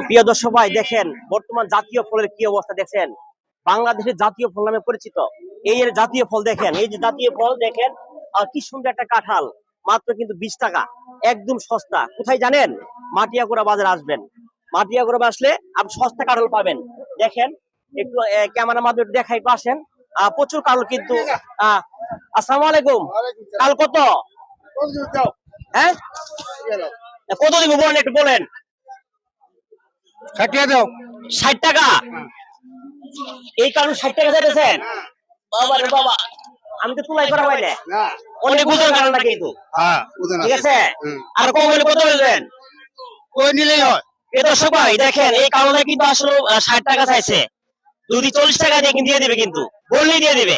প্রিয় দর্শক ভাই দেখেন বর্তমান জাতীয় ফলের কি অবস্থা দেখছেন। বাংলাদেশের জাতীয় ফল নামে পরিচিত এই এর জাতীয় ফল দেখেন, এই যে জাতীয় ফল দেখেন কি সুন্দর একটা কাঁঠাল, মাত্র কিন্তু 20 টাকা, একদম সস্তা। কোথায় জানেন? মাটিয়াগোড়া বাজারে আসবেন, মাটিয়াগোড়া আসলে আপনি সস্তা কাঁঠাল পাবেন। দেখেন একটু ক্যামেরার মাধ্যমে দেখাই পাশেন, প্রচুর কাঁঠাল কিন্তু। আসসালামু আলাইকুম। কাল কত? হ্যাঁ কত দিব বলেন, একটু বলেন। 60 টাকা। এই কারণ 60 টাকা চাইতেছেন? বাবা রে বাবা, আমি তো তুলাই করা হয় না, অনেক ওজন কারণটা কিন্তু। ঠিক আছে, আর কম হলে কত বলবেন? কই নিলেই হয়। এই দর্শক ভাই দেখেন এই কারণে কিন্তু আসলে 60 টাকা চাইছে। যদি 40 টাকা দিয়ে দিয়ে দিবে, কিন্তু বললেই দিয়ে দিবে,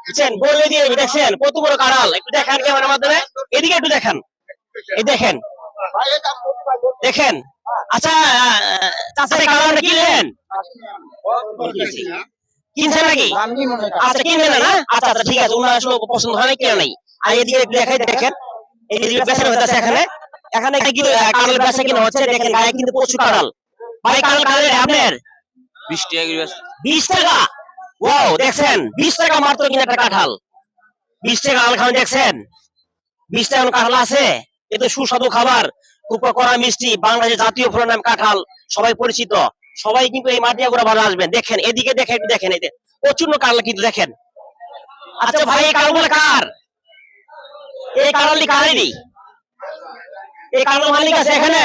বুঝছেন, বললে দিয়ে দিবে। দেখছেন কত বড় কাঁঠাল, একটু দেখান ক্যামেরার মাধ্যমে, এদিকে একটু দেখান। এই দেখেন দেখেন। আচ্ছা চাচা এই কাঁঠালটা কিনলেন? কিনছেন নাকি? আচ্ছা কিনবেন না? আচ্ছা আচ্ছা ঠিক আছে, ওনার আসলে পছন্দ হয় না, কিনে নাই। আর এদিকে দেখাই দেখেন, এইদিকে বেচানো হচ্ছে এখানে, এখানে কি কাঁঠাল বেচা কিনা হচ্ছে। দেখেন গায়ে কিন্তু প্রচুর কাঁঠাল। ভাই কাঁঠাল কাঁঠাল আপনার 20 টাকা 20 টাকা। ওয়াও, দেখছেন 20 টাকা মাত্র কিনা একটা কাঁঠাল। 20 টাকা কাঁঠাল খান, দেখছেন 20 টাকা কাঁঠাল আছে। এ তো সুস্বাদু খাবার, খুব কড়া মিষ্টি, বাংলাদেশের জাতীয় ফলের নাম কাঁঠাল, সবাই পরিচিত। সবাই কিন্তু এই মাটিয়াগোড়া বাজারে আসবেন। দেখেন এদিকে দেখেন, একটু দেখেন, এই প্রচন্ড কাঁঠাল কিন্তু দেখেন। আচ্ছা ভাই এই কাঁঠালগুলো কার? এই কাঁঠালটি কারেরই? এই কাঁঠাল মালিক আছে এখানে?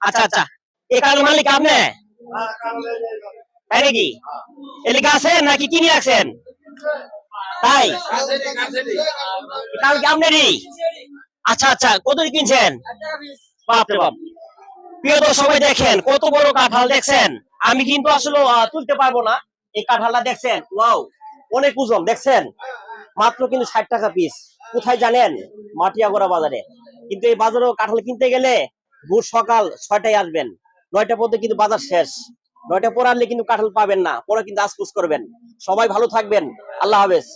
আচ্ছা আচ্ছা, এই কাঁঠাল মালিক আপনি? তাই নাকি? এলাকা আছেন নাকি কিনে রাখছেন? তাই কাল কি আপনারই? আচ্ছা আচ্ছা, কত দিয়ে কিনছেন? বাপরে বাপ। প্রিয় দর্শক সবাই দেখেন কত বড় কাঁঠাল, দেখছেন। আমি কিন্তু আসলে তুলতে পারবো না। এই কাঁঠালটা দেখছেন, ওয়াও, অনেক ওজন, দেখছেন। মাত্র কিন্তু 60 টাকা পিস। কোথায় জানেন? মাটিয়াগোড়া বাজারে। কিন্তু এই বাজারে কাঁঠাল কিনতে গেলে ভোর সকাল 6টায় আসবেন, 9টা পর্যন্ত কিন্তু বাজার শেষ। 9টা পরে আনলে কিন্তু কাঁঠাল পাবেন না, পরে কিন্তু আফসোস করবেন। সবাই ভালো থাকবেন, আল্লাহ হাফেজ।